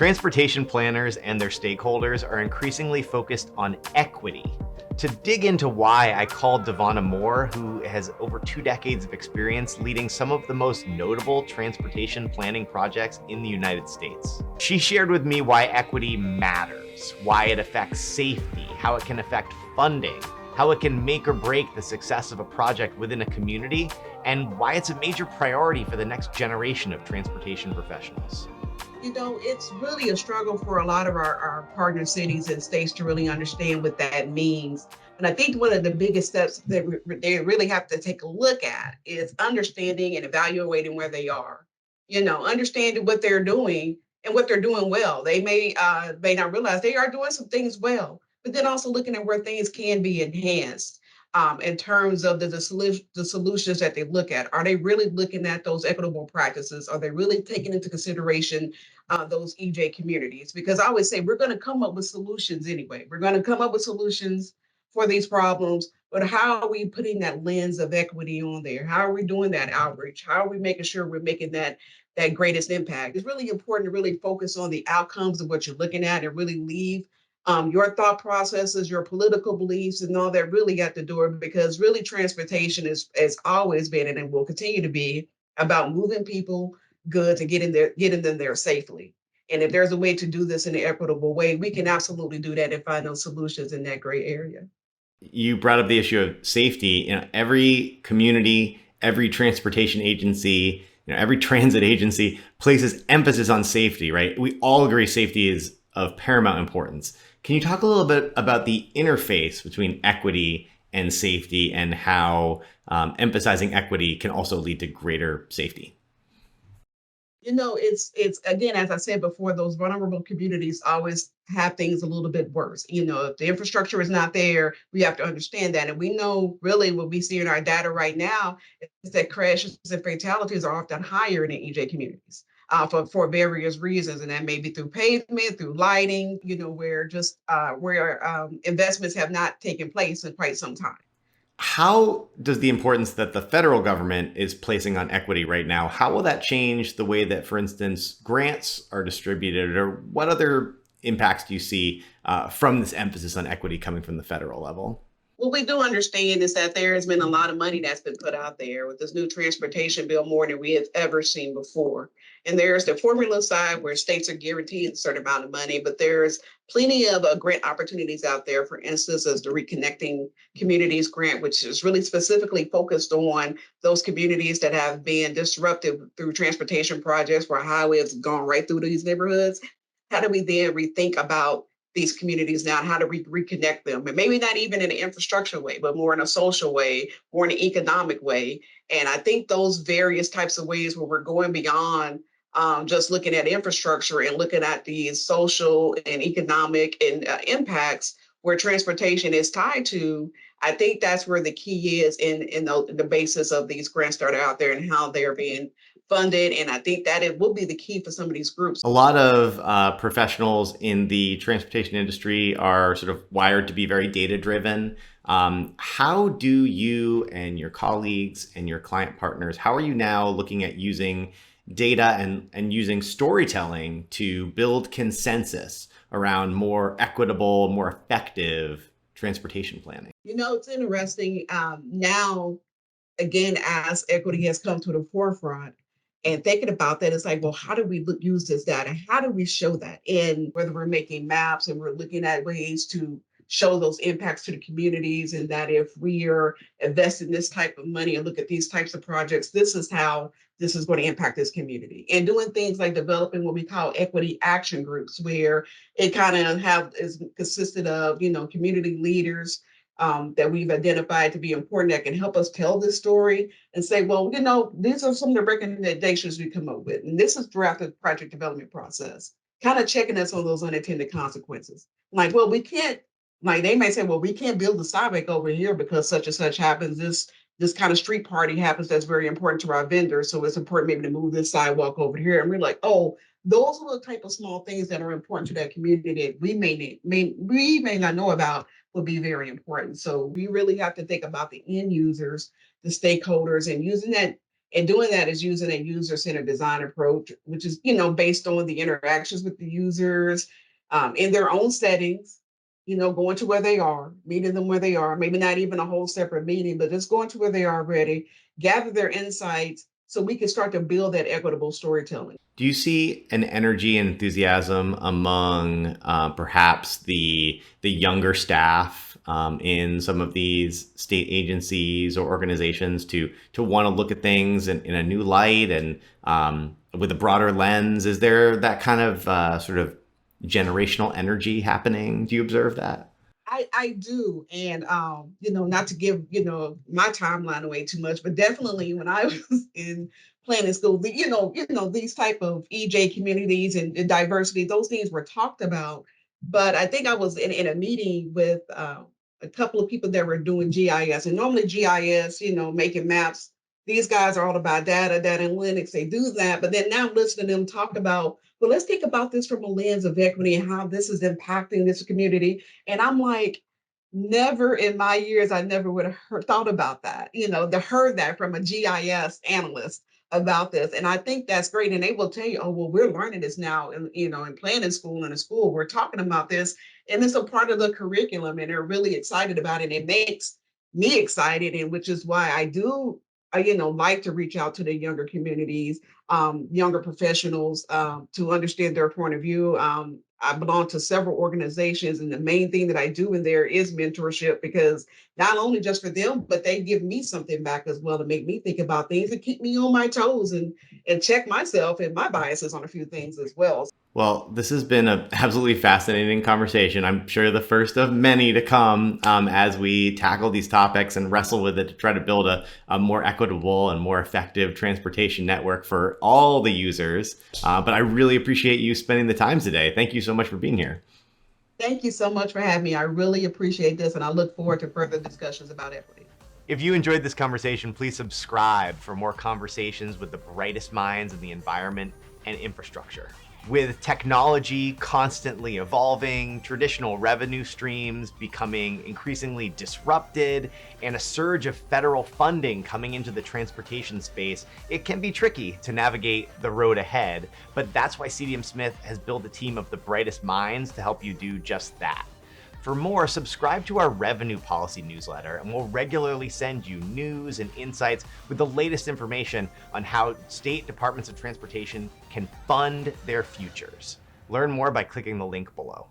Transportation planners and their stakeholders are increasingly focused on equity. To dig into why, I called Davonna Moore, who has over 2 decades of experience leading some of the most notable transportation planning projects in the United States. She shared with me why equity matters, why it affects safety, how it can affect funding, how it can make or break the success of a project within a community, and why it's a major priority for the next generation of transportation professionals. It's really a struggle for a lot of our partner cities and states to really understand what that means. And I think one of the biggest steps that they really have to take a look at is understanding and evaluating where they are. Understanding what they're doing and what they're doing well. They may not realize they are doing some things well, but then also looking at where things can be enhanced. In terms of the solutions that they look at, are they really looking at those equitable practices? Are they really taking into consideration those EJ communities? Because I always say we're going to come up with solutions anyway. We're going to come up with solutions for these problems, but how are we putting that lens of equity on there? How are we doing that outreach? How are we making sure we're making that greatest impact? It's really important to really focus on the outcomes of what you're looking at and really leave your thought processes, your political beliefs, and all that really at the door, because really transportation is has always been and will continue to be about moving people, goods, and getting them there safely. And if there's a way to do this in an equitable way, we can absolutely do that and find those solutions in that gray area. You brought up the issue of safety. Every community, every transportation agency, every transit agency places emphasis on safety, right? We all agree safety is of paramount importance. Can you talk a little bit about the interface between equity and safety, and how emphasizing equity can also lead to greater safety? It's again, as I said before, those vulnerable communities always have things a little bit worse. If the infrastructure is not there, we have to understand that. And we know really what we see in our data right now is that crashes and fatalities are often higher in the EJ communities. For various reasons, and that may be through pavement, through lighting, where investments have not taken place in quite some time. How does the importance that the federal government is placing on equity right now, how will that change the way that, for instance, grants are distributed, or what other impacts do you see from this emphasis on equity coming from the federal level? What we do understand is that there has been a lot of money that's been put out there with this new transportation bill, more than we have ever seen before. And there's the formula side where states are guaranteed a certain amount of money, but there's plenty of grant opportunities out there. For instance, as the Reconnecting Communities grant, which is really specifically focused on those communities that have been disrupted through transportation projects where highways have gone right through these neighborhoods. How do we then rethink about these communities now and how to reconnect them? And maybe not even in an infrastructure way, but more in a social way, more in an economic way. And I think those various types of ways where we're going beyond just looking at infrastructure and looking at these social and economic and impacts where transportation is tied to, I think that's where the key is in the basis of these grants that are out there and how they're being funded. And I think that it will be the key for some of these groups. A lot of professionals in the transportation industry are sort of wired to be very data driven. How do you and your colleagues and your client partners, how are you now looking at using data and using storytelling to build consensus around more equitable, more effective transportation planning? It's interesting now, again, as equity has come to the forefront and thinking about that, it's like, well, how do we use this data? How do we show that? And whether we're making maps and we're looking at ways to show those impacts to the communities, and that if we are investing this type of money and look at these types of projects, this is how this is going to impact this community. And doing things like developing what we call equity action groups, where it kind of have is consisted of, community leaders that we've identified to be important that can help us tell this story and say, well, these are some of the recommendations we come up with. And this is throughout the project development process, kind of checking us on those unintended consequences. Like, well, we can't, like they may say, well, we can't build the sidewalk over here because such and such happens. This kind of street party happens that's very important to our vendors. So it's important maybe to move this sidewalk over here. And we're like, oh, those are the type of small things that are important to that community that we may not know about will be very important. So we really have to think about the end users, the stakeholders, and using that And doing that is using a user-centered design approach, which is, based on the interactions with the users in their own settings, going to where they are, meeting them where they are, maybe not even a whole separate meeting, but just going to where they are already, gather their insights so we can start to build that equitable storytelling. Do you see an energy and enthusiasm among perhaps the younger staff in some of these state agencies or organizations to want to look at things in a new light and with a broader lens? Is there that kind of sort of generational energy happening? Do you observe that? I do, and not to give my timeline away too much, but definitely when I was in planning school, these type of EJ communities and diversity, those things were talked about. But I think I was in a meeting with a couple of people that were doing GIS, and normally GIS, making maps. These guys are all about data analytics. They do that, but then now listening to them talk about, well, let's think about this from a lens of equity and how this is impacting this community. And I'm like, never in my years, I never would have thought about that, to heard that from a GIS analyst about this. And I think that's great. And they will tell you, oh, well, we're learning this now in planning school, in a school, we're talking about this. And it's a part of the curriculum and they're really excited about it. It makes me excited. And which is why I do, like to reach out to the younger communities, younger professionals to understand their point of view. I belong to several organizations, and the main thing that I do in there is mentorship because not only just for them, but they give me something back as well to make me think about things and keep me on my toes and check myself and my biases on a few things as well. Well, this has been an absolutely fascinating conversation. I'm sure the first of many to come as we tackle these topics and wrestle with it to try to build a more equitable and more effective transportation network for all the users. But I really appreciate you spending the time today. Thank you so much for being here. Thank you so much for having me. I really appreciate this, and I look forward to further discussions about equity. If you enjoyed this conversation, please subscribe for more conversations with the brightest minds in the environment and infrastructure. With technology constantly evolving, traditional revenue streams becoming increasingly disrupted, and a surge of federal funding coming into the transportation space, it can be tricky to navigate the road ahead. But that's why CDM Smith has built a team of the brightest minds to help you do just that. For more, subscribe to our revenue policy newsletter, and we'll regularly send you news and insights with the latest information on how state departments of transportation can fund their futures. Learn more by clicking the link below.